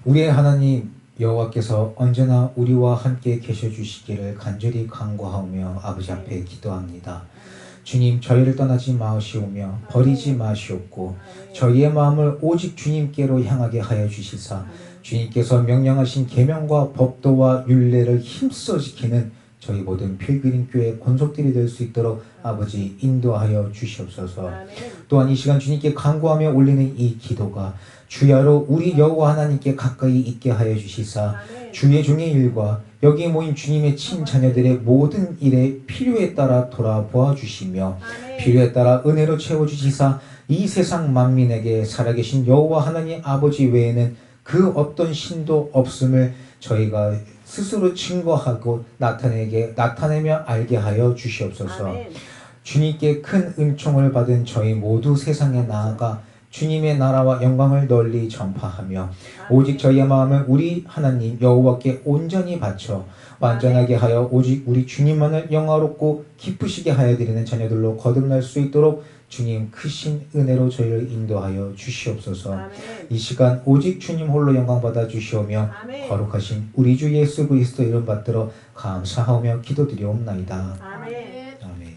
우리의 하나님 여호와께서 언제나 우리와 함께 계셔 주시기를 간절히 간구하며 아버지 앞에 기도합니다. 주님, 저희를 떠나지 마시오며 버리지 마시옵고 저희의 마음을 오직 주님께로 향하게 하여 주시사 주님께서 명령하신 계명과 법도와 율례를 힘써 지키는 저희 모든 필그림 교회 권속들이 될 수 있도록 아버지 인도하여 주시옵소서. 또한 이 시간 주님께 간구하며 올리는 이 기도가 주야로 우리 여호와 하나님께 가까이 있게 하여 주시사 주의 종의 일과 여기 모인 주님의 친자녀들의 모든 일에 필요에 따라 돌아보아 주시며 필요에 따라 은혜로 채워주시사 이 세상 만민에게 살아계신 여호와 하나님 아버지 외에는 그 어떤 신도 없음을 저희가 스스로 증거하고 나타내며 알게 하여 주시옵소서. 주님께 큰 은총을 받은 저희 모두 세상에 나아가 주님의 나라와 영광을 널리 전파하며 오직 저희의 마음을 우리 하나님 여호와께 온전히 바쳐 완전하게 하여 오직 우리 주님만을 영화롭고 기쁘시게 하여 드리는 자녀들로 거듭날 수 있도록 주님 크신 은혜로 저희를 인도하여 주시옵소서. 이 시간 오직 주님 홀로 영광 받아 주시오며 거룩하신 우리 주 예수 그리스도 이름 받들어 감사하며 기도드리옵나이다. 아멘. 아멘.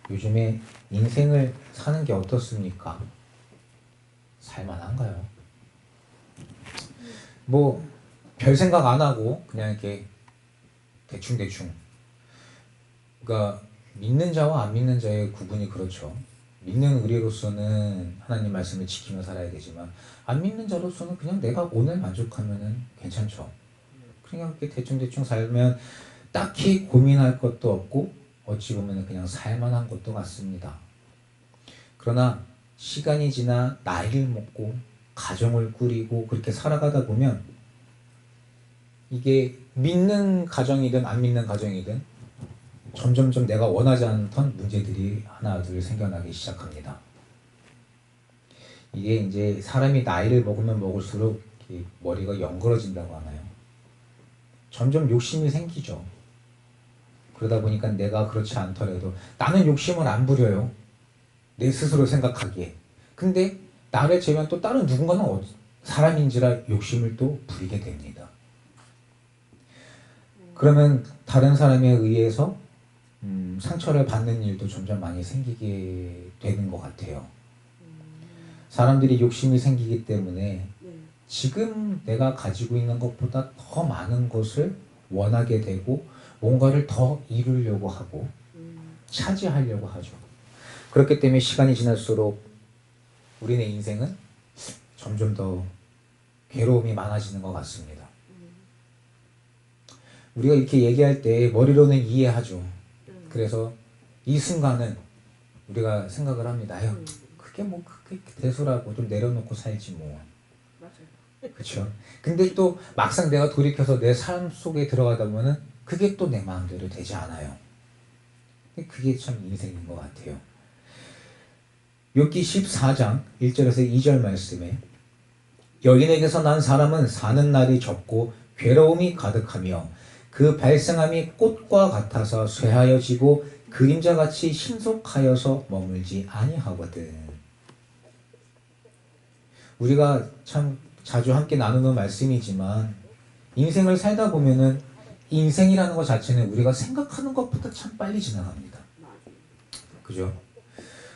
요즘에 인생을 사는 게 어떻습니까? 살만한가요? 뭐 별 생각 안 하고 그냥 이렇게 대충 그러니까 믿는 자와 안 믿는 자의 구분이 그렇죠. 믿는 우리로서는 하나님 말씀을 지키며 살아야 되지만 안 믿는 자로서는 그냥 내가 오늘 만족하면은 괜찮죠. 그냥 이렇게 대충 살면 딱히 고민할 것도 없고 어찌 보면 그냥 살만한 것도 같습니다. 그러나 시간이 지나 나이를 먹고 가정을 꾸리고 그렇게 살아가다 보면 이게 믿는 가정이든 안 믿는 가정이든 점점점 내가 원하지 않던 문제들이 하나 둘 생겨나기 시작합니다. 이게 이제 사람이 나이를 먹으면 먹을수록 머리가 연그러진다고 하나요? 점점 욕심이 생기죠. 그러다 보니까 내가 그렇지 않더라도 나는 욕심을 안 부려요. 내 스스로 생각하기에. 근데 나를 제외한 또 다른 누군가는 사람인지라 욕심을 또 부리게 됩니다. 그러면 다른 사람에 의해서 상처를 받는 일도 점점 많이 생기게 되는 것 같아요. 사람들이 욕심이 생기기 때문에 지금 내가 가지고 있는 것보다 더 많은 것을 원하게 되고 뭔가를 더 이루려고 하고 차지하려고 하죠. 그렇기 때문에 시간이 지날수록 우리네 인생은 점점 더 괴로움이 많아지는 것 같습니다. 우리가 이렇게 얘기할 때 머리로는 이해하죠. 그래서 이 순간은 우리가 생각을 합니다. 아유, 그게 뭐 그게 대수라고 좀 내려놓고 살지 뭐. 맞아요. 그렇죠. 근데 또 막상 내가 돌이켜서 내 삶 속에 들어가다 보면은 그게 또 내 마음대로 되지 않아요. 그게 참 인생인 것 같아요. 욥기 14장 1절에서 2절 말씀에 여인에게서 난 사람은 사는 날이 적고 괴로움이 가득하며 그 발생함이 꽃과 같아서 쇠하여지고 그림자같이 신속하여서 머물지 아니하거든. 우리가 참 자주 함께 나누는 말씀이지만 인생을 살다 보면은 인생이라는 것 자체는 우리가 생각하는 것보다 참 빨리 지나갑니다. 그죠?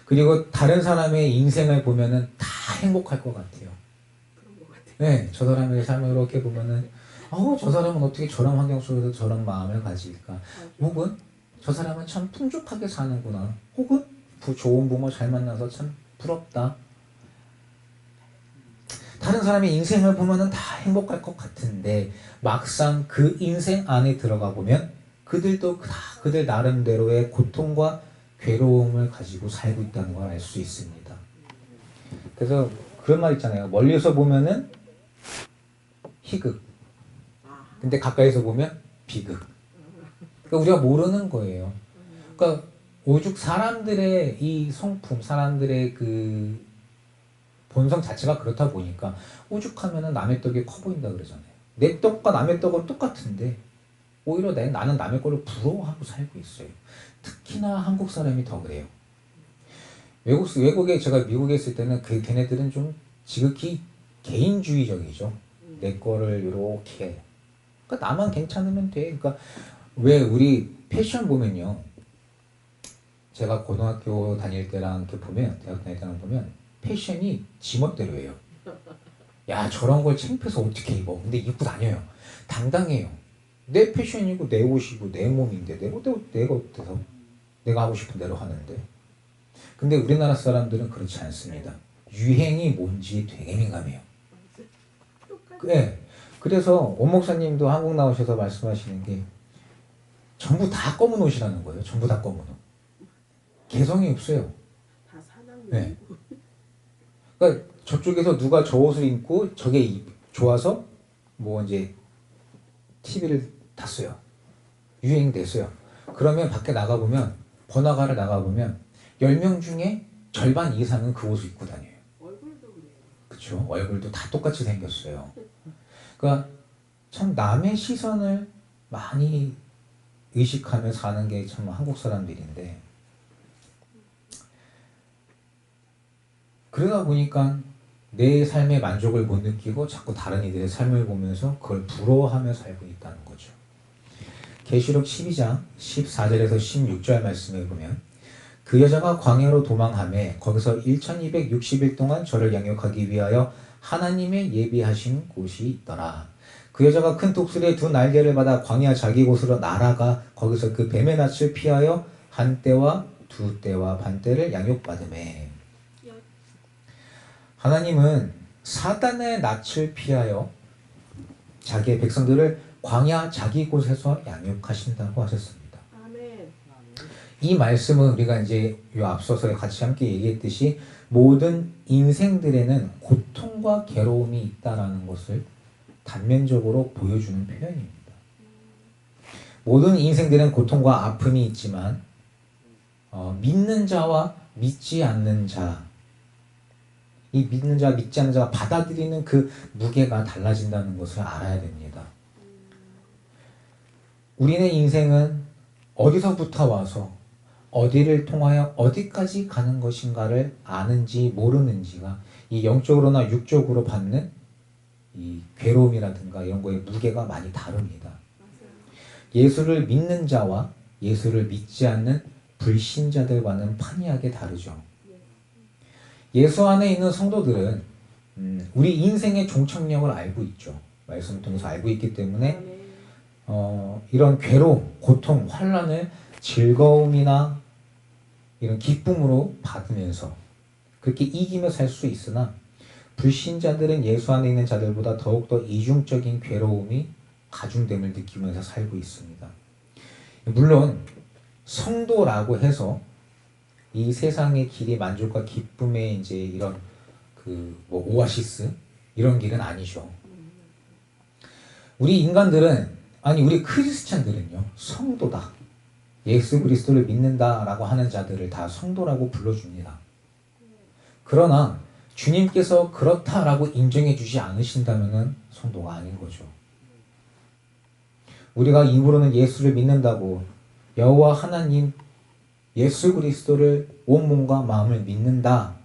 그리고 다른 사람의 인생을 보면은 다 행복할 것 같아요. 네, 저 사람의 삶을 이렇게 보면은 저 사람은 어떻게 저런 환경 속에서 저런 마음을 가질까? 혹은 저 사람은 참 풍족하게 사는구나. 혹은 좋은 부모 잘 만나서 참 부럽다. 다른 사람의 인생을 보면은 다 행복할 것 같은데 막상 그 인생 안에 들어가 보면 그들도 다 그들 나름대로의 고통과 괴로움을 가지고 살고 있다는 걸 알 수 있습니다. 그래서 그런 말 있잖아요. 멀리서 보면은 희극. 근데 가까이서 보면 비극. 그러니까 우리가 모르는 거예요. 그러니까 오죽 사람들의 이 성품, 사람들의 그 본성 자체가 그렇다 보니까 오죽하면은 남의 떡이 커 보인다 그러잖아요. 내 떡과 남의 떡은 똑같은데 오히려 나는 남의 거를 부러워하고 살고 있어요. 특히나 한국 사람이 더 그래요. 외국에 제가 미국에 있을 때는 걔네들은 좀 지극히 개인주의적이죠. 내 거를 이렇게. 그러니까 나만 괜찮으면 돼. 그러니까 왜 우리 패션 보면요. 제가 고등학교 다닐 때랑 이렇게 보면, 대학 다닐 때랑 보면 패션이 지멋대로예요. 야, 저런 걸 창피해서 어떻게 입어? 근데 입고 다녀요. 당당해요. 내 패션이고 내 옷이고 내 몸인데 내가 어때서? 내가 하고 싶은 대로 하는데. 근데 우리나라 사람들은 그렇지 않습니다. 유행이 뭔지 되게 민감해요. 네. 그래서 원 목사님도 한국 나오셔서 말씀하시는 게 전부 다 검은 옷이라는 거예요. 전부 다 검은 옷. 개성이 없어요. 다 사나운. 네. 그러니까 저쪽에서 누가 저 옷을 입고 저게 좋아서 뭐 이제 TV를 탔어요. 유행됐어요. 그러면 밖에 나가보면 번화가를 나가보면 10명 중에 절반 이상은 그 옷을 입고 다녀요. 얼굴도 그래요. 그쵸? 얼굴도 다 똑같이 생겼어요. 그러니까 참 남의 시선을 많이 의식하며 사는 게 참 한국 사람들인데, 그러다 보니까 내 삶의 만족을 못 느끼고 자꾸 다른 이들의 삶을 보면서 그걸 부러워하며 살고 있다는 거죠. 계시록 12장 14절에서 16절 말씀에 보면 그 여자가 광야로 도망하매 거기서 1260일 동안 저를 양육하기 위하여 하나님의 예비하신 곳이 있더라. 그 여자가 큰 독수리의 두 날개를 받아 광야 자기 곳으로 날아가 거기서 그 뱀의 낯을 피하여 한 때와 두 때와 반 때를 양육받으매. 하나님은 사단의 낯을 피하여 자기의 백성들을 광야 자기 곳에서 양육하신다고 하셨습니다. 아멘. 이 말씀은 우리가 이제 이 앞서서 같이 함께 얘기했듯이 모든 인생들에는 고통과 괴로움이 있다라는 것을 단면적으로 보여주는 표현입니다. 모든 인생들은 고통과 아픔이 있지만 믿는 자와 믿지 않는 자, 이 믿는 자, 믿지 않는 자가 받아들이는 그 무게가 달라진다는 것을 알아야 됩니다. 우리의 인생은 어디서부터 와서 어디를 통하여 어디까지 가는 것인가를 아는지 모르는지가 이 영적으로나 육적으로 받는 이 괴로움이라든가 이런 거의 무게가 많이 다릅니다. 예수를 믿는 자와 예수를 믿지 않는 불신자들과는 판이하게 다르죠. 예수 안에 있는 성도들은 우리 인생의 종착역을 알고 있죠. 말씀을 통해서 알고 있기 때문에 이런 괴로움, 고통, 환난을 즐거움이나 이런 기쁨으로 받으면서 그렇게 이기며 살 수 있으나 불신자들은 예수 안에 있는 자들보다 더욱더 이중적인 괴로움이 가중됨을 느끼면서 살고 있습니다. 물론 성도라고 해서 이 세상의 길이 만족과 기쁨의 이제 이런 뭐 오아시스 이런 길은 아니죠. 우리 인간들은 우리 크리스찬들은요 성도다. 예수 그리스도를 믿는다라고 하는 자들을 다 성도라고 불러줍니다. 그러나 주님께서 그렇다라고 인정해 주지 않으신다면 성도가 아닌 거죠. 우리가 입으로는 예수를 믿는다고 여호와 하나님 예수 그리스도를 온 몸과 마음을 믿는다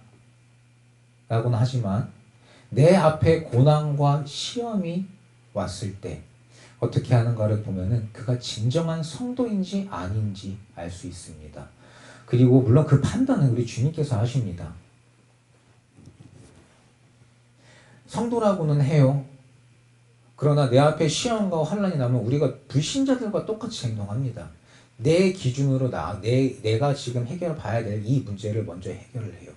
라고는 하지만 내 앞에 고난과 시험이 왔을 때 어떻게 하는가를 보면은 그가 진정한 성도인지 아닌지 알 수 있습니다. 그리고 물론 그 판단은 우리 주님께서 하십니다. 성도라고는 해요. 그러나 내 앞에 시험과 환난이 나면 우리가 불신자들과 똑같이 행동합니다. 내 기준으로 내가 지금 해결 봐야 될 이 문제를 먼저 해결을 해요.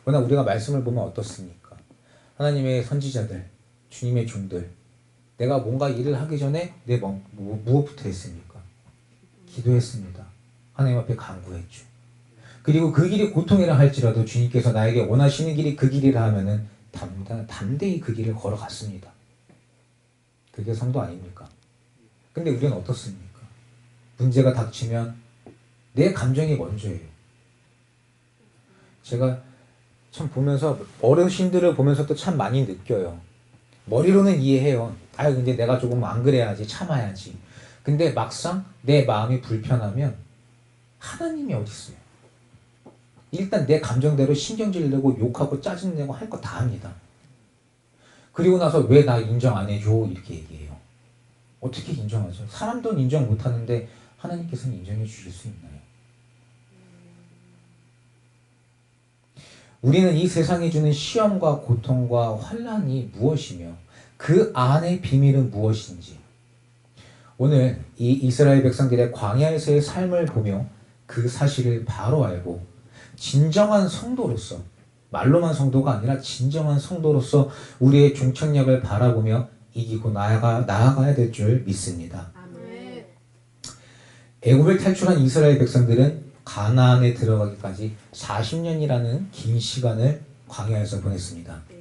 그러나 우리가 말씀을 보면 어떻습니까? 하나님의 선지자들, 주님의 종들, 내가 뭔가 일을 하기 전에 무엇부터 했습니까? 기도했습니다. 하나님 앞에 간구했죠. 그리고 그 길이 고통이라 할지라도 주님께서 나에게 원하시는 길이 그 길이라 하면은 담대히 그 길을 걸어갔습니다. 그게 성도 아닙니까? 근데 우리는 어떻습니까? 문제가 닥치면 내 감정이 먼저예요. 제가 참 보면서 어르신들을 보면서 또 참 많이 느껴요. 머리로는 이해해요. 근데 내가 조금 안 그래야지, 참아야지. 근데 막상 내 마음이 불편하면 하나님이 어디 있어요? 일단 내 감정대로 신경질 내고 욕하고 짜증내고 할 거 다 합니다. 그리고 나서 왜 나 인정 안 해줘? 이렇게 얘기해요. 어떻게 인정하죠? 사람도 인정 못 하는데 하나님께서는 인정해 주실 수 있나요? 우리는 이 세상이 주는 시험과 고통과 환난이 무엇이며 그 안의 비밀은 무엇인지 오늘 이 이스라엘 백성들의 광야에서의 삶을 보며 그 사실을 바로 알고 진정한 성도로서 말로만 성도가 아니라 진정한 성도로서 우리의 종착역을 바라보며 이기고 나아가야 될 줄 믿습니다. 아멘. 애굽을 탈출한 이스라엘 백성들은 가나안에 들어가기까지 40년이라는 긴 시간을 광야에서 보냈습니다. 네.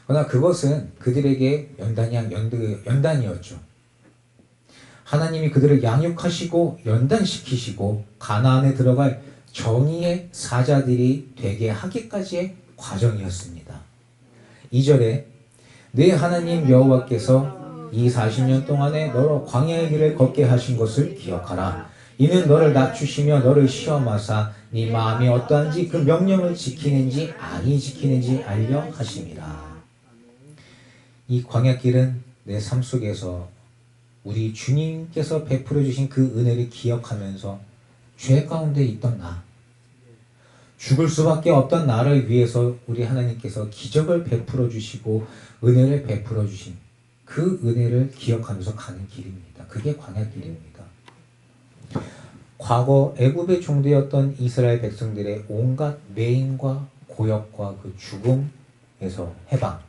그러나 그것은 그들에게 연단이었죠. 하나님이 그들을 양육하시고 연단시키시고 가나안에 들어갈 정의의 사자들이 되게 하기까지의 과정이었습니다. 2절에 내 하나님 여호와께서 이 40년 동안에 너로 광야의 길을 걷게 하신 것을 기억하라. 이는 너를 낮추시며 너를 시험하사 네 마음이 어떠한지 그 명령을 지키는지 아니 지키는지 알려 하심이라. 이 광야길은 내 삶 속에서 우리 주님께서 베풀어 주신 그 은혜를 기억하면서 죄 가운데 있던 나, 죽을 수밖에 없던 나를 위해서 우리 하나님께서 기적을 베풀어 주시고 은혜를 베풀어 주신 그 은혜를 기억하면서 가는 길입니다. 그게 광야길입니다. 과거 애굽의 종되었던 이스라엘 백성들의 온갖 매임과 고역과 그 죽음에서 해방,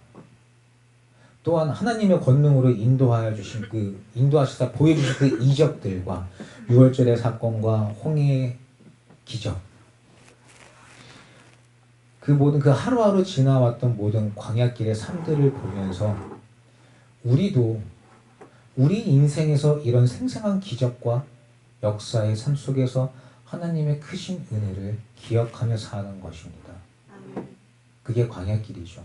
또한 하나님의 권능으로 인도하시다 보여주신 그 이적들과 6월절의 사건과 홍해의 기적, 그 모든 그 하루하루 지나왔던 모든 광야길의 삶들을 보면서 우리도 우리 인생에서 이런 생생한 기적과 역사의 삶 속에서 하나님의 크신 은혜를 기억하며 사는 것입니다. 아멘. 그게 광야길이죠.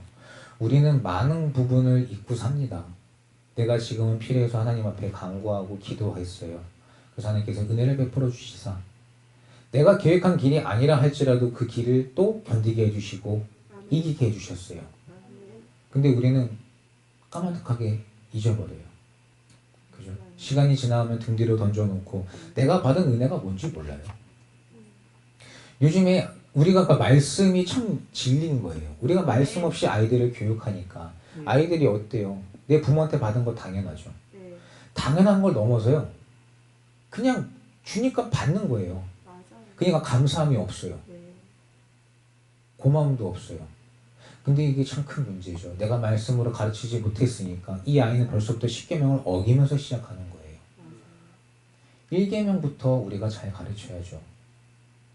우리는 많은 부분을 잊고 삽니다. 내가 지금은 필요해서 하나님 앞에 간구하고 기도했어요. 그래서 하나님께서 은혜를 베풀어 주시사 내가 계획한 길이 아니라 할지라도 그 길을 또 견디게 해주시고 이기게 해주셨어요. 아멘. 근데 우리는 까마득하게 잊어버려요. 그죠? 시간이 지나면 등 뒤로 던져놓고 내가 받은 은혜가 뭔지 몰라요. 요즘에 우리가 아까 말씀이 참 진리인 거예요. 우리가 말씀 없이 아이들을 교육하니까 아이들이 어때요? 내 부모한테 받은 거 당연하죠. 네. 당연한 걸 넘어서요. 그냥 주니까 받는 거예요. 맞아요. 그러니까 감사함이 없어요. 네. 고마움도 없어요. 근데 이게 참 큰 문제죠. 내가 말씀으로 가르치지 못했으니까 이 아이는 벌써부터 10계명을 어기면서 시작하는 거예요. 맞아요. 1계명부터 우리가 잘 가르쳐야죠.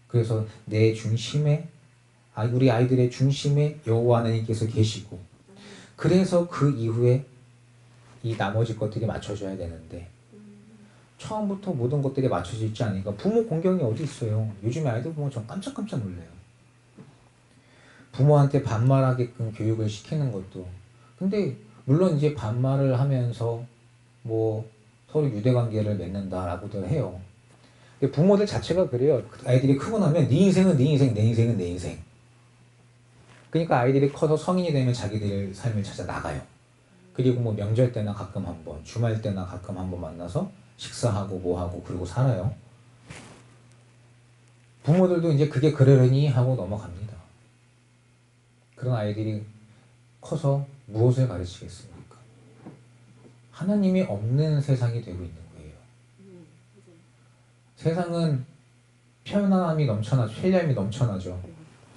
그래서 내 중심에 우리 아이들의 중심에 여호와 하나님께서 계시고 그래서 그 이후에 이 나머지 것들이 맞춰져야 되는데 처음부터 모든 것들이 맞춰져 있지 않으니까 부모 공경이 어디 있어요. 요즘에 아이들 보면 전 깜짝깜짝 놀라요. 부모한테 반말하게끔 교육을 시키는 것도 근데 물론 이제 반말을 하면서 뭐 서로 유대관계를 맺는다라고들 해요. 근데 부모들 자체가 그래요. 아이들이 크고 나면 네 인생은 네 인생, 내 인생은 내 인생. 그러니까 아이들이 커서 성인이 되면 자기들 삶을 찾아 나가요. 그리고 뭐 명절 때나 가끔 한번, 주말 때나 가끔 한번 만나서 식사하고 뭐하고 그러고 살아요. 부모들도 이제 그게 그러려니 하고 넘어갑니다. 그런 아이들이 커서 무엇을 가르치겠습니까? 하나님이 없는 세상이 되고 있는 거예요. 맞아요. 세상은 편안함이 넘쳐나죠. 편리함이 넘쳐나죠.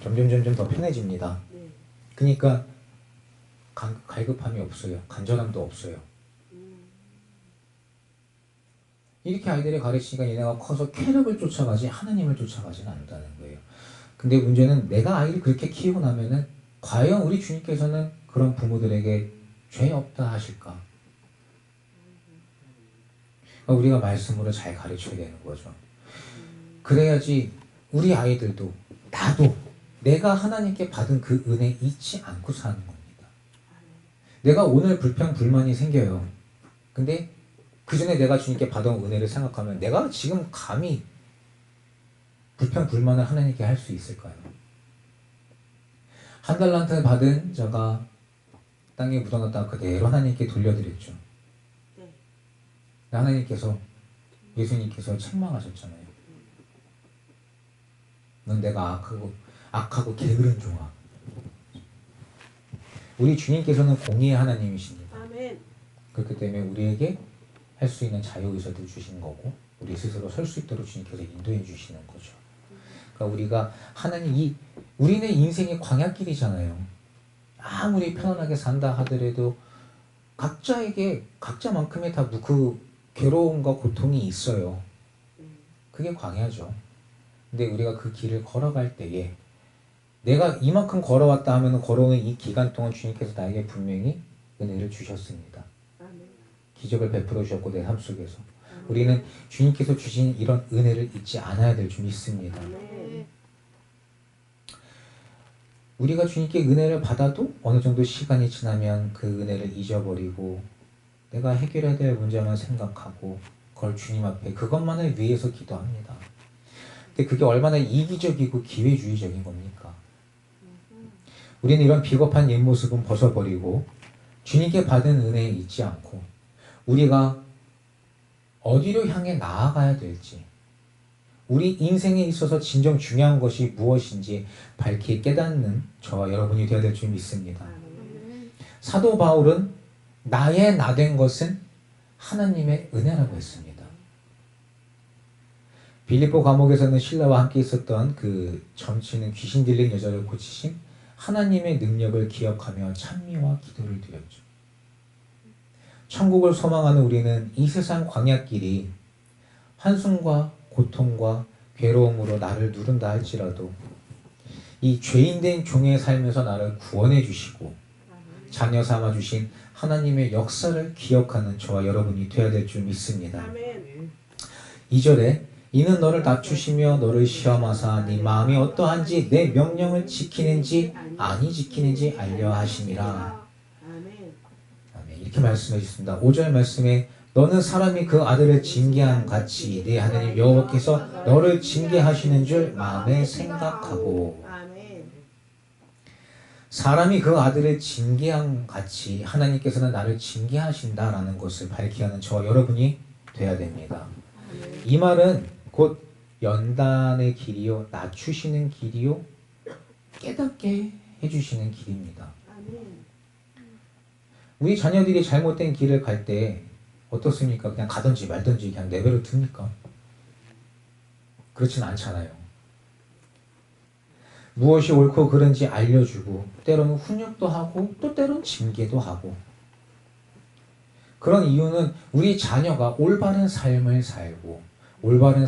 점점 더 편해집니다. 네. 그러니까 갈급함이 없어요. 간절함도 없어요. 이렇게 아이들이 가르치니까 얘네가 커서 쾌락을 쫓아가지 하나님을 쫓아가지는 않는다는 거예요. 근데 문제는 내가 아이를 그렇게 키우고 나면은 과연 우리 주님께서는 그런 부모들에게 죄 없다 하실까? 우리가 말씀으로 잘 가르쳐야 되는 거죠. 그래야지 우리 아이들도 나도 내가 하나님께 받은 그 은혜 잊지 않고 사는 겁니다. 내가 오늘 불만이 생겨요. 근데 그 전에 내가 주님께 받은 은혜를 생각하면 내가 지금 감히 불평불만을 하나님께 할 수 있을까요? 한 달란트 받은 자가 땅에 묻어놨다가 그대로 하나님께 돌려드렸죠. 네. 하나님께서 예수님께서 책망하셨잖아요. 넌 내가 악하고 게으른 종아. 우리 주님께서는 공의의 하나님이십니다. 아멘. 그렇기 때문에 우리에게 할 수 있는 자유의사도 주신 거고 우리 스스로 설 수 있도록 주님께서 인도해 주시는 거죠. 그러니까 우리가 우리는 인생의 광야길이잖아요. 아무리 편안하게 산다 하더라도 각자에게 각자만큼의 다 그 괴로움과 고통이 있어요. 그게 광야죠. 근데 우리가 그 길을 걸어갈 때에 내가 이만큼 걸어왔다 하면 걸어오는 이 기간 동안 주님께서 나에게 분명히 은혜를 주셨습니다. 아멘. 기적을 베풀어 주셨고 내 삶 속에서 우리는 주님께서 주신 이런 은혜를 잊지 않아야 될 줄 믿습니다. 아멘. 우리가 주님께 은혜를 받아도 어느 정도 시간이 지나면 그 은혜를 잊어버리고 내가 해결해야 될 문제만 생각하고 그걸 주님 앞에 그것만을 위해서 기도합니다. 근데 그게 얼마나 이기적이고 기회주의적인 겁니까? 우리는 이런 비겁한 옛모습은 벗어버리고 주님께 받은 은혜에 잊지 않고 우리가 어디로 향해 나아가야 될지 우리 인생에 있어서 진정 중요한 것이 무엇인지 밝히 깨닫는 저와 여러분이 되어야 될 줄 믿습니다. 사도 바울은 나의 나된 것은 하나님의 은혜라고 했습니다. 빌립보 감옥에서는 신라와 함께 있었던 그 점치는 귀신 들린 여자를 고치신 하나님의 능력을 기억하며 찬미와 기도를 드렸죠. 천국을 소망하는 우리는 이 세상 광야길이 한숨과 고통과 괴로움으로 나를 누른다 할지라도 이 죄인된 종의 삶에서 나를 구원해 주시고 자녀 삼아 주신 하나님의 역사를 기억하는 저와 여러분이 되어야 될 줄 믿습니다. 아멘. 2절에 이는 너를 낮추시며 너를 시험하사 네 마음이 어떠한지 내 명령을 지키는지 아니 지키는지 알려 하심이라. 아멘. 아멘. 이렇게 말씀해 주셨습니다. 5절 말씀에 너는 사람이 그 아들을 징계함 같이 네 하나님 여호와께서 너를 징계하시는 줄 마음에 생각하고. 아멘. 사람이 그 아들을 징계함 같이 하나님께서는 나를 징계하신다라는 것을 밝히게 하는 저와 여러분이 돼야 됩니다. 이 말은 곧 연단의 길이요 낮추시는 길이요 깨닫게 해주시는 길입니다. 아멘. 우리 자녀들이 잘못된 길을 갈 때 어떻습니까? 그냥 가든지 말든지 그냥 내버려 둡니까? 그렇진 않잖아요. 무엇이 옳고 그른지 알려주고 때로는 훈육도 하고 또 때로는 징계도 하고 그런 이유는 우리 자녀가 올바른 삶을 살고 올바른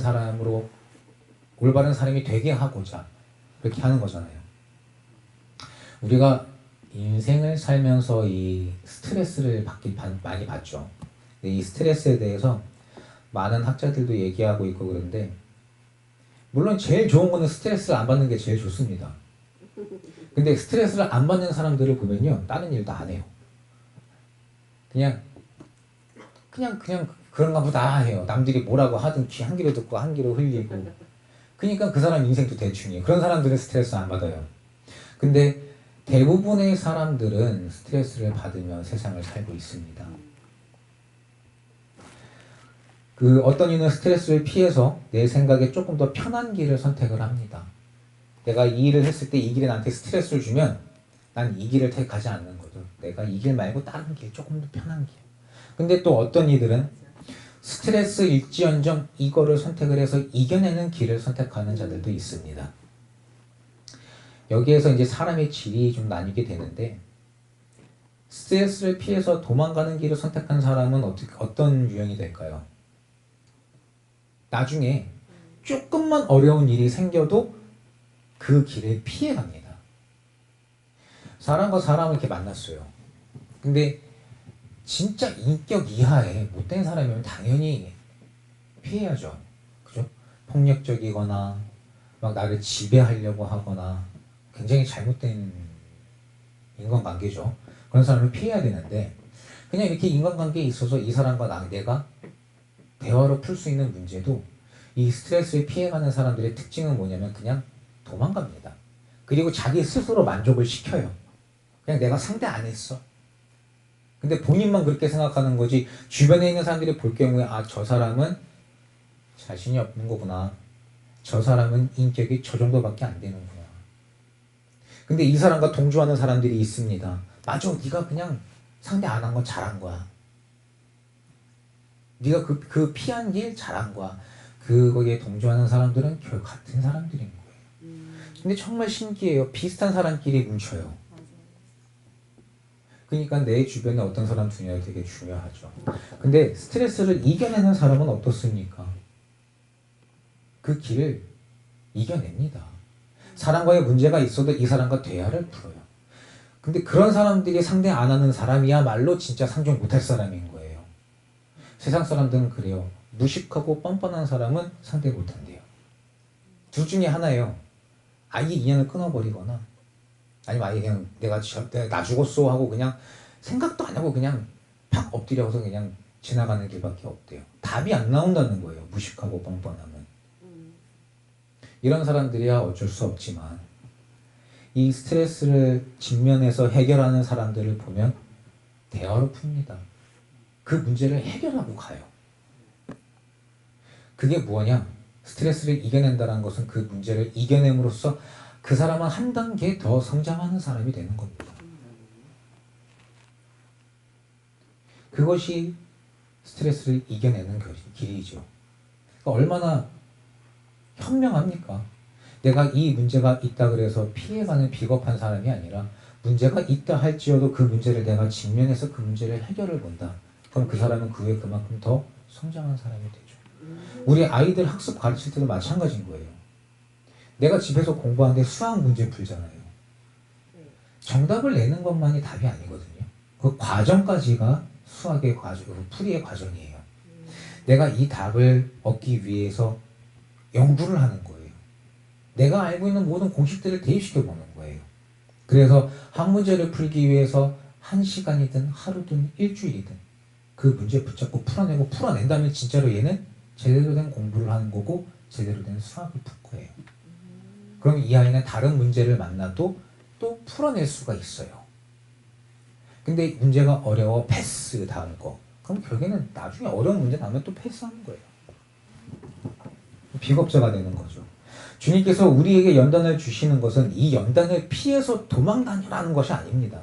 사람이 되게 하고자 그렇게 하는 거잖아요. 우리가 인생을 살면서 이 스트레스를 많이 받죠. 이 스트레스에 대해서 많은 학자들도 얘기하고 있고 그런데 물론 제일 좋은 거는 스트레스를 안 받는 게 제일 좋습니다. 근데 스트레스를 안 받는 사람들을 보면요 다른 일도 안 해요. 그냥 그런가 보다 해요. 남들이 뭐라고 하든 귀 한 귀로 듣고 한 귀로 흘리고 그러니까 그 사람 인생도 대충이에요. 그런 사람들은 스트레스 안 받아요. 근데 대부분의 사람들은 스트레스를 받으며 세상을 살고 있습니다. 그 어떤 이는 스트레스를 피해서 내 생각에 조금 더 편한 길을 선택을 합니다. 내가 이 일을 했을 때 이 길이 나한테 스트레스를 주면 난 이 길을 택하지 않는 거죠. 내가 이 길 말고 다른 길, 조금 더 편한 길. 근데 또 어떤 이들은 스트레스 일지언정 이거를 선택을 해서 이겨내는 길을 선택하는 자들도 있습니다. 여기에서 이제 사람의 질이 좀 나뉘게 되는데 스트레스를 피해서 도망가는 길을 선택한 사람은 어떤 유형이 될까요? 나중에 조금만 어려운 일이 생겨도 그 길을 피해갑니다. 사람과 사람을 이렇게 만났어요. 근데 진짜 인격 이하의 못된 사람이면 당연히 피해야죠. 그죠? 폭력적이거나 막 나를 지배하려고 하거나 굉장히 잘못된 인간관계죠. 그런 사람을 피해야 되는데 그냥 이렇게 인간관계에 있어서 이 사람과 내가 대화로 풀 수 있는 문제도 이 스트레스를 피해가는 사람들의 특징은 뭐냐면 그냥 도망갑니다. 그리고 자기 스스로 만족을 시켜요. 그냥 내가 상대 안 했어. 근데 본인만 그렇게 생각하는 거지 주변에 있는 사람들이 볼 경우에 아, 저 사람은 자신이 없는 거구나. 저 사람은 인격이 저 정도밖에 안 되는구나. 근데 이 사람과 동조하는 사람들이 있습니다. 맞아, 네가 그냥 상대 안 한 건 잘한 거야. 네가 그 피한 길 잘한 거야. 그거에 동조하는 사람들은 결국 같은 사람들인 거예요. 근데 정말 신기해요. 비슷한 사람끼리 뭉쳐요. 맞아요. 그러니까 내 주변에 어떤 사람 두냐가 되게 중요하죠. 근데 스트레스를 이겨내는 사람은 어떻습니까? 그 길을 이겨냅니다. 사람과의 문제가 있어도 이 사람과 대화를 풀어요. 근데 그런 사람들이 상대 안 하는 사람이야말로 진짜 상종 못할 사람인 거예요. 세상 사람들은 그래요. 무식하고 뻔뻔한 사람은 상대 못한대요. 둘 중에 하나예요. 아예 인연을 끊어버리거나 아니면 아예 그냥 내가 나 죽었어 하고 그냥 생각도 안 하고 그냥 팍 엎드려서 그냥 지나가는 길밖에 없대요. 답이 안 나온다는 거예요. 무식하고 뻔뻔하면. 이런 사람들이야 어쩔 수 없지만 이 스트레스를 직면해서 해결하는 사람들을 보면 대화로 풉니다. 그 문제를 해결하고 가요. 그게 뭐냐? 스트레스를 이겨낸다는 것은 그 문제를 이겨냄으로써 그 사람은 한 단계 더 성장하는 사람이 되는 겁니다. 그것이 스트레스를 이겨내는 길이죠. 그러니까 얼마나 현명합니까? 내가 이 문제가 있다 그래서 피해가는 비겁한 사람이 아니라 문제가 있다 할지어도 그 문제를 내가 직면해서 그 문제를 해결을 본다. 그럼 그 사람은 그 후에 그만큼 더 성장한 사람이 되죠. 우리 아이들 학습 가르칠 때도 마찬가지인 거예요. 내가 집에서 공부하는데 수학 문제 풀잖아요. 정답을 내는 것만이 답이 아니거든요. 그 과정까지가 수학의 과정, 풀이의 과정이에요. 내가 이 답을 얻기 위해서 연구를 하는 거예요. 내가 알고 있는 모든 공식들을 대입시켜 보는 거예요. 그래서 한 문제를 풀기 위해서 1시간이든 하루든 일주일이든 그 문제 붙잡고 풀어내고 풀어낸 다음에 진짜로 얘는 제대로 된 공부를 하는 거고 제대로 된 수학을 풀 거예요. 그럼 이 아이는 다른 문제를 만나도 또 풀어낼 수가 있어요. 근데 문제가 어려워 패스 다음 거. 그럼 결국에는 나중에 어려운 문제 나오면 또 패스하는 거예요. 비겁자가 되는 거죠. 주님께서 우리에게 연단을 주시는 것은 이 연단을 피해서 도망다니라는 것이 아닙니다.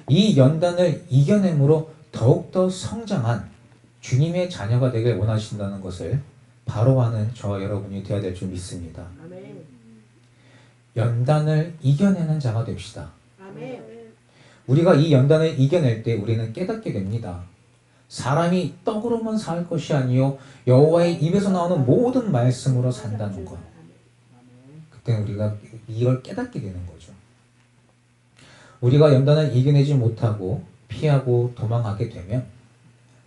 이 연단을 이겨냄으로 더욱더 성장한 주님의 자녀가 되길 원하신다는 것을 바로 아는 저와 여러분이 되어야 될 줄 믿습니다. 아멘. 연단을 이겨내는 자가 됩시다. 아멘. 우리가 이 연단을 이겨낼 때 우리는 깨닫게 됩니다. 사람이 떡으로만 살 것이 아니요 여호와의 입에서 나오는 모든 말씀으로 산다는 것. 그때 우리가 이걸 깨닫게 되는 거죠. 우리가 연단을 이겨내지 못하고 피하고 도망하게 되면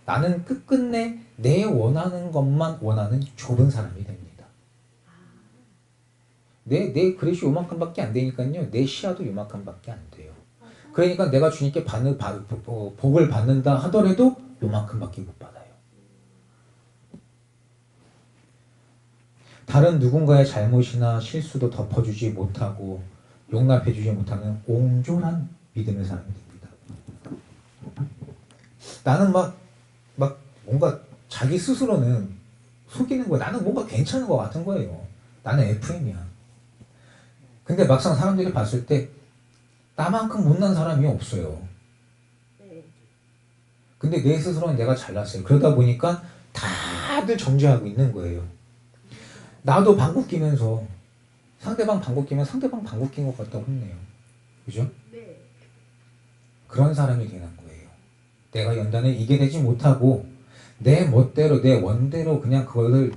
나는 끝끝내 내 원하는 것만 원하는 좁은 사람이 됩니다. 내 그릇이 요만큼밖에 안 되니까요. 내 시야도 요만큼밖에 안 돼요. 그러니까 내가 주님께 복을 받는다 하더라도 요만큼밖에 못 받아요. 다른 누군가의 잘못이나 실수도 덮어주지 못하고 용납해주지 못하는 옹졸한 믿음의 사람이 됩니다. 나는 막 뭔가 자기 스스로는 속이는 거야. 나는 뭔가 괜찮은 것 같은 거예요. 나는 FM이야. 근데 막상 사람들이 봤을 때 나만큼 못난 사람이 없어요. 근데 내 스스로는 내가 잘났어요. 그러다 보니까 다들 정죄하고 있는 거예요. 나도 방귀 끼면서 상대방 방귀 끼면 상대방 방귀 낀 것 같다고 혼내요. 그죠? 네. 그런 사람이 되는 거예요. 내가 연단을 이겨내지 못하고 내 멋대로 내 원대로 그냥 그거를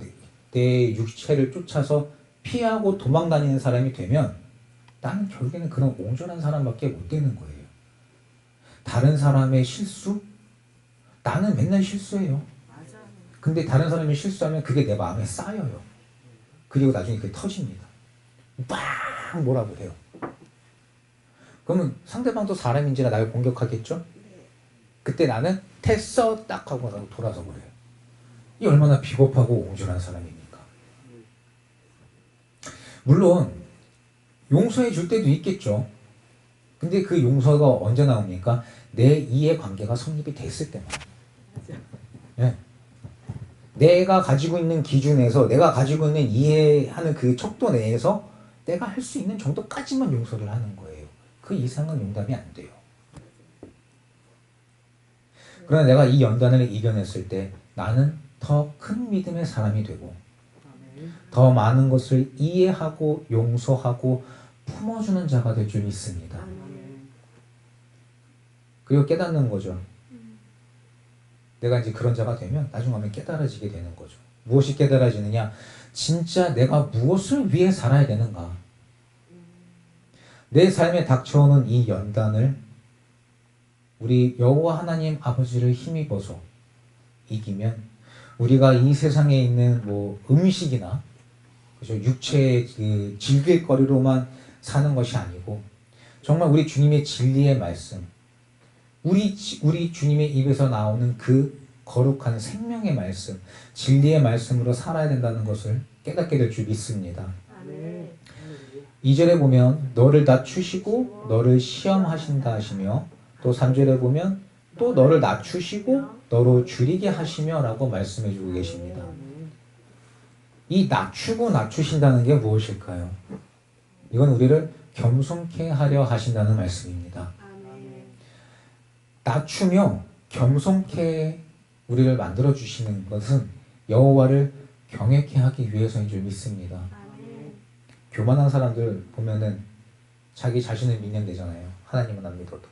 내 육체를 쫓아서 피하고 도망다니는 사람이 되면 나는 결국에는 그런 옹졸한 사람밖에 못 되는 거예요. 다른 사람의 실수? 나는 맨날 실수해요. 맞아. 근데 다른 사람이 실수하면 그게 내 마음에 쌓여요. 그리고 나중에 그게 터집니다. 빵 뭐라고 해요. 그러면 상대방도 사람인지라 나를 공격하겠죠? 그때 나는 됐어 딱 하고 나서 돌아서 그래요. 이 얼마나 비겁하고 옹졸한 사람입니까? 물론 용서해 줄 때도 있겠죠. 근데 그 용서가 언제 나옵니까? 내 이해관계가 성립이 됐을 때만. 예. 내가 가지고 있는 기준에서, 내가 가지고 있는 이해하는 그 척도 내에서 내가 할 수 있는 정도까지만 용서를 하는 거예요. 그 이상은 용납이 안 돼요. 그러나 내가 이 연단을 이겨냈을 때 나는 더 큰 믿음의 사람이 되고 더 많은 것을 이해하고 용서하고 품어주는 자가 될 줄 믿습니다. 그리고 깨닫는 거죠. 내가 이제 그런 자가 되면 나중에 하면 깨달아지게 되는 거죠. 무엇이 깨달아지느냐? 진짜 내가 무엇을 위해 살아야 되는가? 내 삶에 닥쳐오는 이 연단을 우리 여호와 하나님 아버지를 힘입어서 이기면 우리가 이 세상에 있는 뭐 음식이나 그죠? 육체의 그 질길거리로만 사는 것이 아니고 정말 우리 주님의 진리의 말씀, 우리 주님의 입에서 나오는 그 거룩한 생명의 말씀, 진리의 말씀으로 살아야 된다는 것을 깨닫게 될 줄 믿습니다. 2절에 보면 너를 낮추시고 너를 시험하신다 하시며 또 3절에 보면 또 너를 낮추시고 너로 줄이게 하시며 라고 말씀해 주고 계십니다. 이 낮추고 낮추신다는 게 무엇일까요? 이건 우리를 겸손케 하려 하신다는 말씀입니다. 낮추며 겸손케 우리를 만들어 주시는 것은 여호와를 경외케 하기 위해서인 줄 믿습니다. 교만한 사람들 보면은 자기 자신을 믿는 데잖아요. 하나님은 안 믿어도.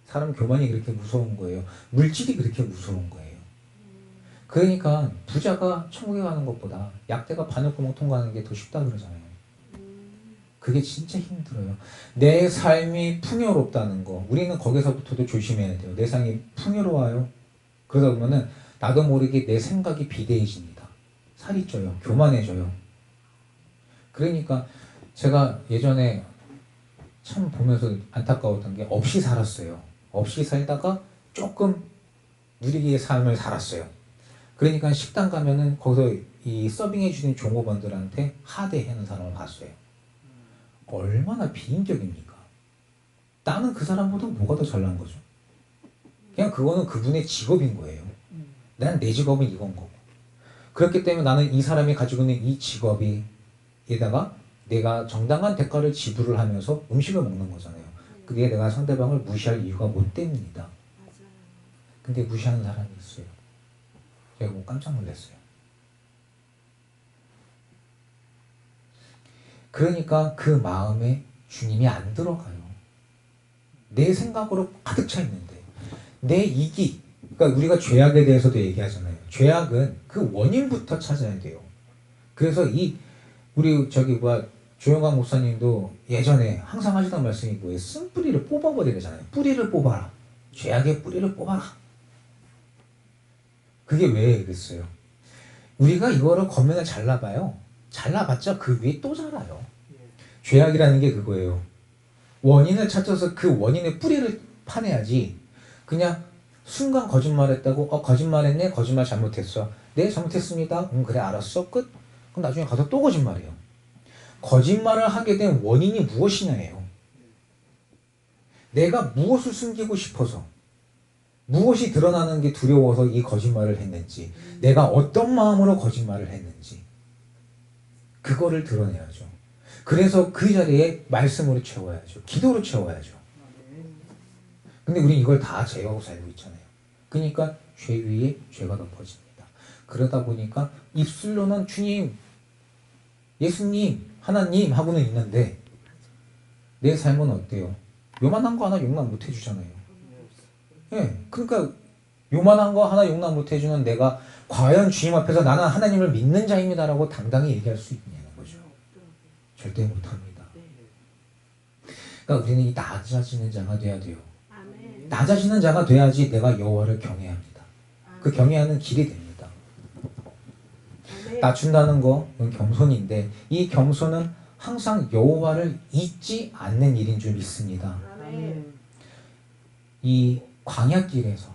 사람 교만이 그렇게 무서운 거예요. 물질이 그렇게 무서운 거예요. 그러니까 부자가 천국에 가는 것보다 약대가 바늘구멍 통과하는 게 더 쉽다 그러잖아요. 그게 진짜 힘들어요. 내 삶이 풍요롭다는 거. 우리는 거기서부터도 조심해야 돼요. 내 삶이 풍요로워요. 그러다 보면은 나도 모르게 내 생각이 비대해집니다. 살이 쪄요. 교만해져요. 그러니까 제가 예전에 참 보면서 안타까웠던 게 없이 살았어요. 없이 살다가 조금 누리기의 삶을 살았어요. 그러니까 식당 가면은 거기서 이 서빙해 주는 종업원들한테 하대하는 사람을 봤어요. 얼마나 비인격입니까? 나는 그 사람보다 뭐가 더 잘난 거죠? 그냥 그거는 그분의 직업인 거예요. 난 내 직업은 이건 거고. 그렇기 때문에 나는 이 사람이 가지고 있는 이 직업에다가 내가 정당한 대가를 지불을 하면서 음식을 먹는 거잖아요. 그게 내가 상대방을 무시할 이유가 못 됩니다. 근데 무시하는 사람이 있어요. 제가 뭐 깜짝 놀랐어요. 그러니까 그 마음에 주님이 안 들어가요. 내 생각으로 가득 차 있는데 내 이기, 그러니까 우리가 죄악에 대해서도 얘기하잖아요. 죄악은 그 원인부터 찾아야 돼요. 그래서 우리 조영광 목사님도 예전에 항상 하시던 말씀이 뭐예요? 쓴뿌리를 뽑아버리잖아요. 뿌리를 뽑아라. 죄악의 뿌리를 뽑아라. 그게 왜 그랬어요? 우리가 이거를 겉면을 잘라봐요. 잘라봤자 그 위에 또 자라요. 죄악이라는 게 그거예요. 원인을 찾아서 그 원인의 뿌리를 파내야지. 그냥 순간 거짓말했다고 거짓말했네, 거짓말 잘못했어. 네, 잘못했습니다. 그래, 알았어, 끝. 그럼 나중에 가서 또 거짓말해요. 거짓말을 하게 된 원인이 무엇이냐예요. 내가 무엇을 숨기고 싶어서, 무엇이 드러나는 게 두려워서 이 거짓말을 했는지, 내가 어떤 마음으로 거짓말을 했는지, 그거를 드러내야죠. 그래서 그 자리에 말씀으로 채워야죠. 기도로 채워야죠. 근데 우리 이걸 다 제어하고 살고 있잖아요. 그러니까 죄 위에 죄가 덮어집니다. 그러다 보니까 입술로는 주님, 예수님, 하나님 하고는 있는데 내 삶은 어때요? 요만한 거 하나 용납 못 해주잖아요. 예, 그러니까 요만한 거 하나 용납 못 해주는 내가 과연 주님 앞에서 나는 하나님을 믿는 자입니다라고 당당히 얘기할 수 있냐는 거죠. 절대 못합니다. 그러니까 우리는 이 낮아지는 자가 돼야 돼요. 낮아지는 자가 돼야지 내가 여호와를 경외합니다. 그 경외하는 길이 됩니다. 낮춘다는 건 겸손인데 이 겸손은 항상 여호와를 잊지 않는 일인 줄 믿습니다. 이 광야길에서,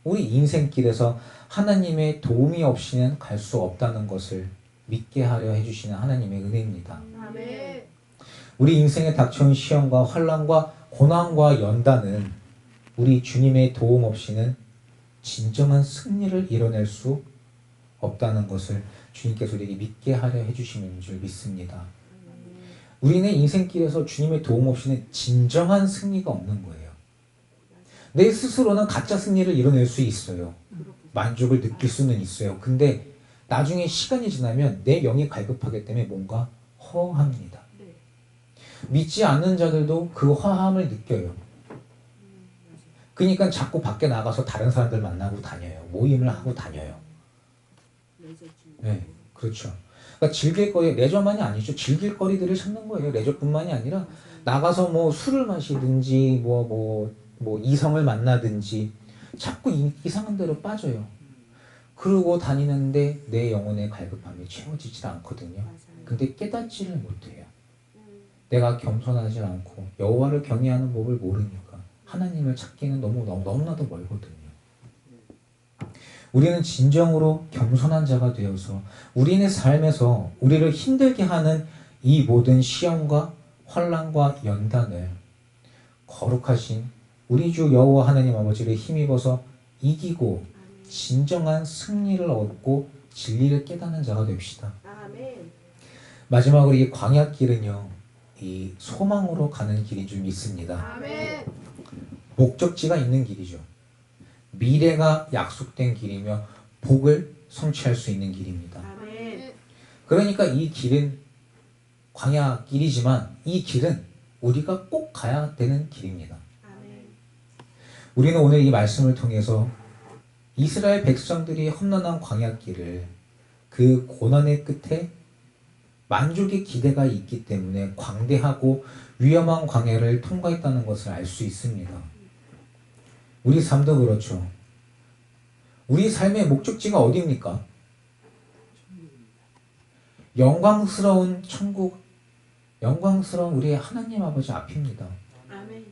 우리 인생길에서 하나님의 도움이 없이는 갈 수 없다는 것을 믿게 하려 해주시는 하나님의 은혜입니다. 아멘. 우리 인생에 닥쳐온 시험과 환난과 고난과 연단은 우리 주님의 도움 없이는 진정한 승리를 이뤄낼 수 없다는 것을 주님께서 우리에게 믿게 하려 해주시는 줄 믿습니다. 우리는 인생길에서 주님의 도움 없이는 진정한 승리가 없는 거예요. 내 스스로는 가짜 승리를 이뤄낼 수 있어요. 만족을 느낄 수는 있어요. 근데 나중에 시간이 지나면 내 영이 갈급하기 때문에 뭔가 허합니다. 네. 믿지 않는 자들도 그 허함을 느껴요. 그러니까 자꾸 밖에 나가서 다른 사람들 만나고 다녀요. 모임을 하고 다녀요. 네, 그렇죠. 그러니까 즐길 거리, 레저만이 아니죠. 즐길 거리들을 찾는 거예요. 레저뿐만이 아니라 나가서 뭐 술을 마시든지 뭐 이성을 만나든지 자꾸 이상한 데로 빠져요. 그러고 다니는데 내 영혼의 갈급함이 채워지질 않거든요. 근데 깨닫지를 못해요. 내가 겸손하지 않고 여호와를 경외하는 법을 모르니까 하나님을 찾기는 너무나도 멀거든요. 우리는 진정으로 겸손한 자가 되어서 우리의 삶에서 우리를 힘들게 하는 이 모든 시험과 환난과 연단을 거룩하신 우리 주 여호와 하나님 아버지를 힘입어서 이기고 진정한 승리를 얻고 진리를 깨닫는 자가 됩시다. 아멘. 마지막으로 이 광야길은요, 이 소망으로 가는 길인 줄 믿습니다. 아멘. 목적지가 있는 길이죠. 미래가 약속된 길이며 복을 성취할 수 있는 길입니다. 아멘. 그러니까 이 길은 광야길이지만 이 길은 우리가 꼭 가야 되는 길입니다. 아멘. 우리는 오늘 이 말씀을 통해서 이스라엘 백성들이 험난한 광야길을 그 고난의 끝에 만족의 기대가 있기 때문에 광대하고 위험한 광야를 통과했다는 것을 알 수 있습니다. 우리 삶도 그렇죠. 우리 삶의 목적지가 어디입니까? 영광스러운 천국, 영광스러운 우리의 하나님 아버지 앞입니다. 아멘.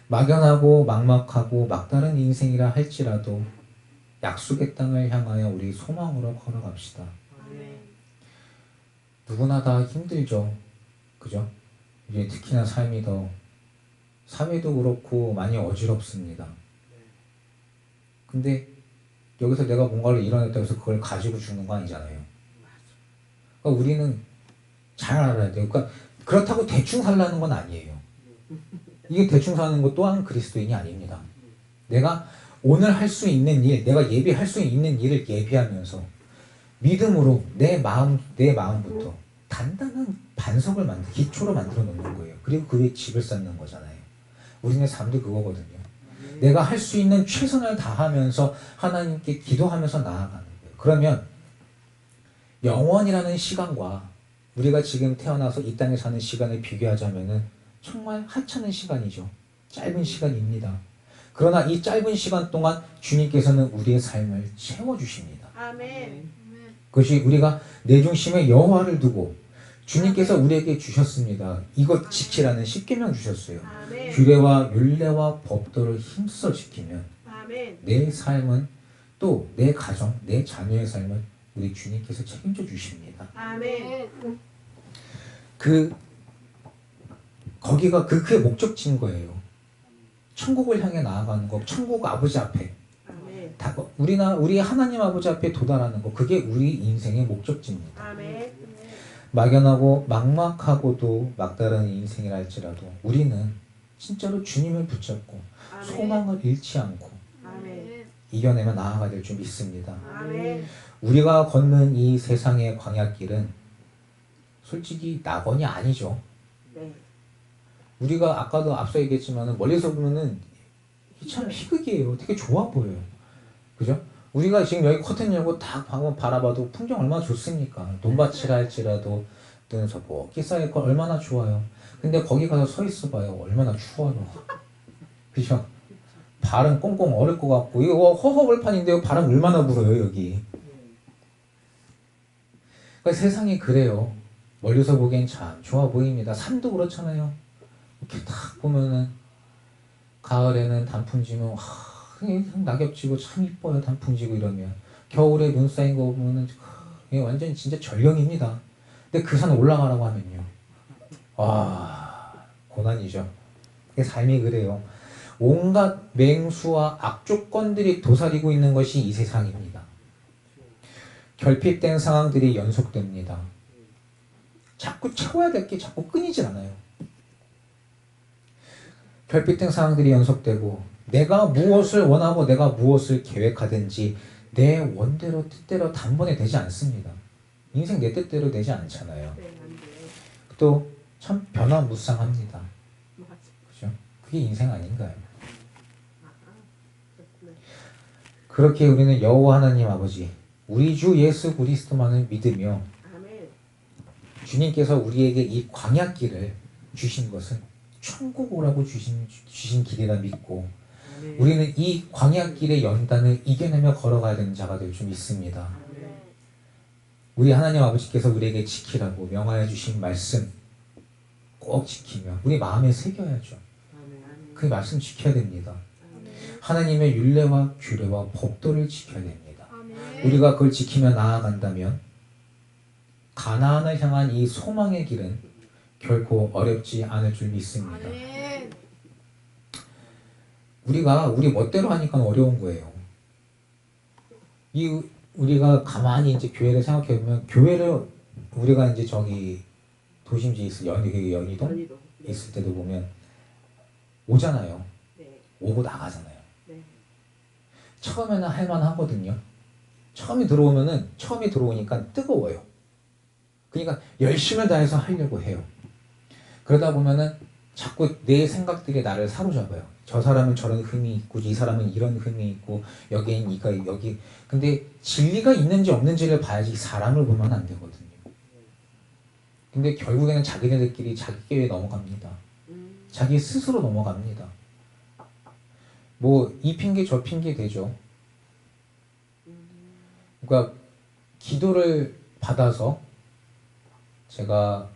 막연하고 막막하고 막다른 인생이라 할지라도 약속의 땅을 향하여 우리 소망으로 걸어갑시다. 아멘. 누구나 다 힘들죠. 그죠? 이제 특히나 삶이 더 사회도 그렇고 많이 어지럽습니다. 근데 여기서 내가 뭔가를 이뤄냈다고 해서 그걸 가지고 죽는 거 아니잖아요. 그러니까 우리는 잘 알아야 돼요. 그러니까 그렇다고 대충 살라는 건 아니에요. 이게 대충 사는 것 또한 그리스도인이 아닙니다. 내가 오늘 할 수 있는 일, 내가 예비할 수 있는 일을 예비하면서 믿음으로 내 마음부터 단단한 반석을 기초로 만들어 놓는 거예요. 그리고 그 위에 집을 쌓는 거잖아요. 우리의 삶도 그거거든요. 내가 할 수 있는 최선을 다하면서 하나님께 기도하면서 나아가는 거예요. 그러면 영원이라는 시간과 우리가 지금 태어나서 이 땅에 사는 시간을 비교하자면은 정말 하찮은 시간이죠. 짧은 시간입니다. 그러나 이 짧은 시간 동안 주님께서는 우리의 삶을 채워주십니다. 아멘. 그것이 우리가 내 중심에 여호와를 두고 주님께서 우리에게 주셨습니다. 이것 지키라는 십계명 주셨어요. 아멘. 규례와 율례와 법도를 힘써 지키면 아멘. 내 삶은 또 내 가정, 내 자녀의 삶은 우리 주님께서 책임져 주십니다. 아멘. 거기가 그의 목적지인 거예요. 천국을 향해 나아가는 거, 천국 아버지 앞에 아멘. 우리 하나님 아버지 앞에 도달하는 거, 그게 우리 인생의 목적지입니다. 아멘. 막연하고 막막하고도 막다른 인생이라 할지라도 우리는 진짜로 주님을 붙잡고 소망을 잃지 않고 아멘. 이겨내며 나아가야 될 줄 믿습니다. 아멘. 우리가 걷는 이 세상의 광야길은 솔직히 낙원이 아니죠. 네. 우리가 아까도 앞서 얘기했지만 멀리서 보면은 참 희극이에요. 되게 좋아 보여요. 그죠? 우리가 지금 여기 커튼 열고 딱 방금 바라봐도 풍경 얼마나 좋습니까? 논밭이라 할지라도 또는 저 먹기 쌓일 거 얼마나 좋아요. 근데 거기 가서 서 있어 봐요. 얼마나 추워요. 그죠? 발은 꽁꽁 얼을 것 같고 이거 허허벌판인데요. 바람 얼마나 불어요 여기. 그러니까 세상이 그래요. 멀리서 보기엔 참 좋아 보입니다. 산도 그렇잖아요. 이렇게 딱 보면은 가을에는 단풍 지면 낙엽 지고 참 이뻐요. 단풍 지고 이러면 겨울에 눈 쌓인 거 보면은 이게 완전 진짜 전령입니다. 근데 그 산 올라가라고 하면요. 와, 고난이죠. 그 삶이 그래요. 온갖 맹수와 악조건들이 도사리고 있는 것이 이 세상입니다. 결핍된 상황들이 연속됩니다. 자꾸 채워야 될 게 자꾸 끊이질 않아요. 결핍된 상황들이 연속되고 내가 무엇을 원하고 내가 무엇을 계획하든지 내 원대로 뜻대로 단번에 되지 않습니다. 인생 내 뜻대로 되지 않잖아요. 네, 안 돼. 또 참 변화무쌍합니다. 맞아. 그죠? 그게 인생 아닌가요? 그렇구나. 그렇게 우리는 여호와 하나님 아버지, 우리 주 예수 그리스도만을 믿으며 아멘. 주님께서 우리에게 이 광야길을 주신 것은 천국 오라고 주신 길이라 믿고 아멘. 우리는 이 광야길의 연단을 이겨내며 걸어가야 되는 자가 될 줄 믿습니다. 아멘. 우리 하나님 아버지께서 우리에게 지키라고 명하여 주신 말씀 꼭 지키며 우리 마음에 새겨야죠. 아멘. 그 말씀 지켜야 됩니다. 아멘. 하나님의 율례와 규례와 법도를 지켜야 됩니다. 아멘. 우리가 그걸 지키며 나아간다면 가나안을 향한 이 소망의 길은 결코 어렵지 않을 줄 믿습니다. 아멘. 우리가 우리 멋대로 하니까 어려운 거예요. 우리가 가만히 이제 교회를 생각해 보면 교회를 우리가 이제 저기 도심지에 있을 연희동 연희도. 네. 있을 때도 보면 오잖아요. 네. 오고 나가잖아요. 네. 처음에는 할만하거든요. 처음에 들어오니까 뜨거워요. 그러니까 열심을 다해서 하려고 해요. 그러다 보면은 자꾸 내 생각들이 나를 사로잡아요. 저 사람은 저런 흠이 있고 이 사람은 이런 흠이 있고 여기엔 여기 근데 진리가 있는지 없는지를 봐야지 사람을 보면 안 되거든요. 근데 결국에는 자기네들끼리 자기 꾀에 넘어갑니다. 자기 스스로 넘어갑니다. 뭐 이 핑계 저 핑계 되죠. 그러니까 기도를 받아서 제가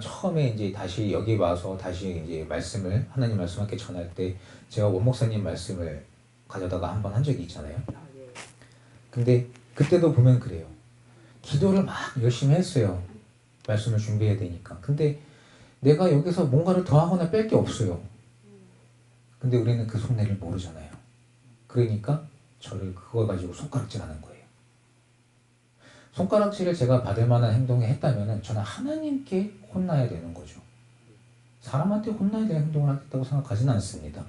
처음에 이제 다시 여기 와서 다시 이제 하나님 말씀 함께 전할 때 제가 원목사님 말씀을 가져다가 한 번 한 적이 있잖아요. 근데 그때도 보면 그래요. 기도를 막 열심히 했어요. 말씀을 준비해야 되니까. 근데 내가 여기서 뭔가를 더하거나 뺄 게 없어요. 근데 우리는 그 속내를 모르잖아요. 그러니까 저를 그거 가지고 손가락질하는 거예요. 손가락질을 제가 받을 만한 행동을 했다면 저는 하나님께 혼나야 되는 거죠. 사람한테 혼나야 되는 행동을 하겠다고 생각하지는 않습니다.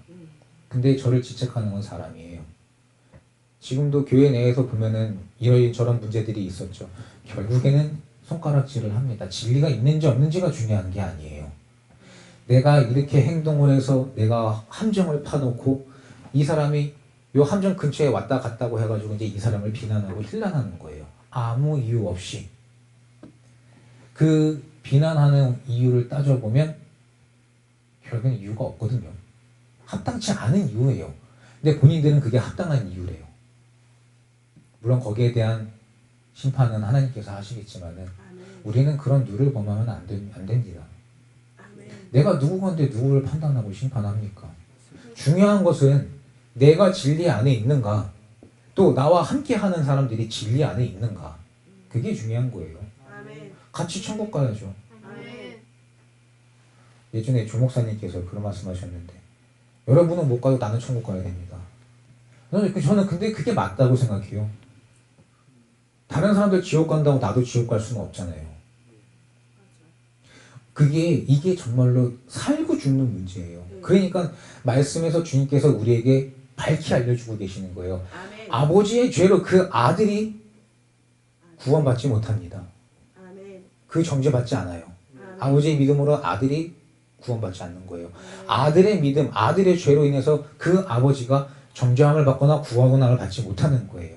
근데 저를 지적하는 건 사람이에요. 지금도 교회 내에서 보면은 이러저런 문제들이 있었죠. 결국에는 손가락질을 합니다. 진리가 있는지 없는지가 중요한 게 아니에요. 내가 이렇게 행동을 해서 내가 함정을 파놓고 이 사람이 요 함정 근처에 왔다 갔다고 해가지고 이제 이 사람을 비난하고 힐난하는 거예요. 아무 이유 없이. 그 비난하는 이유를 따져보면 결국엔 이유가 없거든요. 합당치 않은 이유예요. 근데 본인들은 그게 합당한 이유래요. 물론 거기에 대한 심판은 하나님께서 하시겠지만은 우리는 그런 룰을 범하면 안 됩니다. 내가 누구건데 누구를 판단하고 심판합니까? 중요한 것은 내가 진리 안에 있는가, 또 나와 함께하는 사람들이 진리 안에 있는가, 그게 중요한 거예요. 같이 천국 가야죠. 예전에 조목사님께서 그런 말씀하셨는데 여러분은 못 가도 나는 천국 가야 됩니다. 저는 근데 그게 맞다고 생각해요. 다른 사람들 지옥 간다고 나도 지옥 갈 수는 없잖아요. 이게 정말로 살고 죽는 문제예요. 그러니까 말씀에서 주님께서 우리에게 밝히 알려주고 계시는 거예요. 아버지의 죄로 그 아들이 구원받지 못합니다. 그 정죄받지 않아요. 아버지의 믿음으로 아들이 구원받지 않는 거예요. 아들의 믿음, 아들의 죄로 인해서 그 아버지가 정죄함을 받거나 구원함을 받지 못하는 거예요.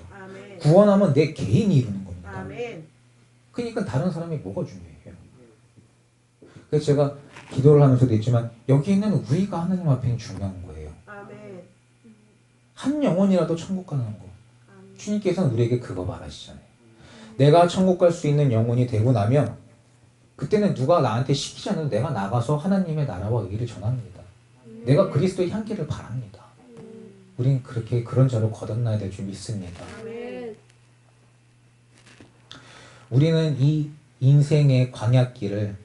구원함은 내 개인이 이루는 겁니다. 그러니까 다른 사람이 뭐가 중요해요. 그래서 제가 기도를 하면서도 했지만 여기는 우리가 하나님 앞에 중요한 거예요. 한 영혼이라도 천국 가는 거. 주님께서는 우리에게 그거 바라시잖아요. 내가 천국 갈 수 있는 영혼이 되고 나면 그때는 누가 나한테 시키지 않아도 내가 나가서 하나님의 나라와 의를 전합니다. 내가 그리스도의 향기를 바랍니다. 우린 그런 자로 거듭나야 될 줄 믿습니다. 우리는 이 인생의 광야길을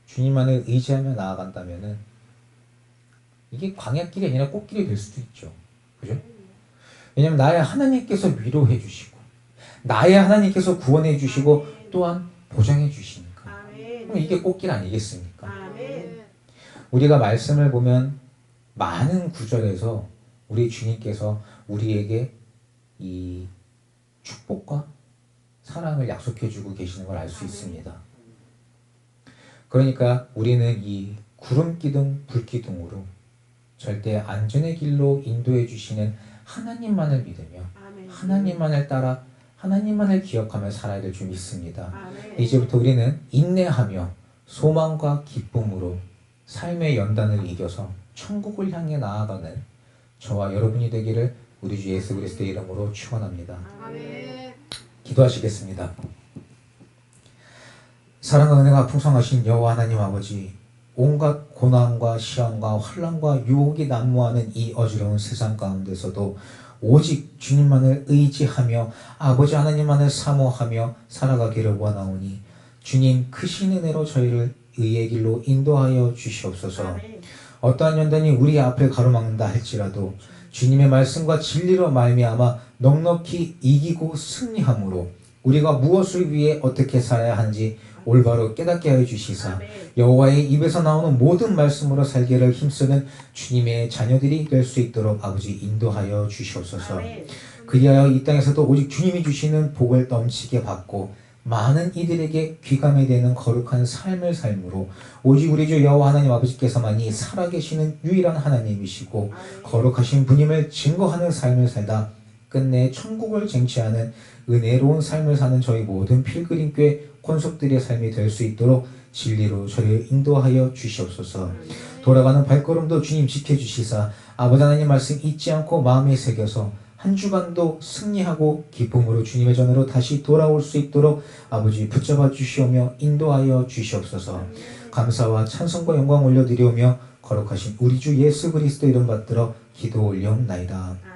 주님만을 의지하며 나아간다면은 이게 광야길이 아니라 꽃길이 될 수도 있죠. 그죠? 왜냐면 나의 하나님께서 위로해 주시고 나의 하나님께서 구원해 주시고 또한 보장해 주시니까. 아멘. 그럼 이게 꽃길 아니겠습니까? 아멘. 우리가 말씀을 보면 많은 구절에서 우리 주님께서 우리에게 이 축복과 사랑을 약속해 주고 계시는 걸 알 수 있습니다. 그러니까 우리는 이 구름기둥 불기둥으로 절대 안전의 길로 인도해 주시는 하나님만을 믿으며 아멘. 하나님만을 따라 하나님만을 기억하며 살아야 될 줄 믿습니다. 아멘. 이제부터 우리는 인내하며 소망과 기쁨으로 삶의 연단을 이겨서 천국을 향해 나아가는 저와 여러분이 되기를 우리 주 예수 그리스도의 이름으로 축원합니다. 아멘. 기도하시겠습니다. 사랑과 은혜가 풍성하신 여호와 하나님 아버지, 온갖 고난과 시험과 환난과 유혹이 난무하는 이 어지러운 세상 가운데서도 오직 주님만을 의지하며 아버지 하나님만을 사모하며 살아가기를 원하오니 주님 크신 은혜로 저희를 의의 길로 인도하여 주시옵소서. 아멘. 어떠한 연단이 우리 앞을 가로막는다 할지라도 주님의 말씀과 진리로 말미암아 넉넉히 이기고 승리함으로 우리가 무엇을 위해 어떻게 살아야 하는지 올바로 깨닫게 하여 주시사 아멘. 여호와의 입에서 나오는 모든 말씀으로 살기를 힘쓰는 주님의 자녀들이 될 수 있도록 아버지 인도하여 주시옵소서. 아멘. 그리하여 이 땅에서도 오직 주님이 주시는 복을 넘치게 받고 많은 이들에게 귀감이 되는 거룩한 삶을 삶으로 오직 우리 주 여호와 하나님 아버지께서만이 살아계시는 유일한 하나님이시고 아멘. 거룩하신 분임을 증거하는 삶을 살다 끝내 천국을 쟁취하는 은혜로운 삶을 사는 저희 모든 필그림교회 권속들의 삶이 될 수 있도록 진리로 저를 인도하여 주시옵소서. 돌아가는 발걸음도 주님 지켜주시사 아버지 하나님 말씀 잊지 않고 마음에 새겨서 한 주간도 승리하고 기쁨으로 주님의 전으로 다시 돌아올 수 있도록 아버지 붙잡아 주시오며 인도하여 주시옵소서. 감사와 찬송과 영광 올려드리오며 거룩하신 우리 주 예수 그리스도 이름 받들어 기도 올려옵나이다.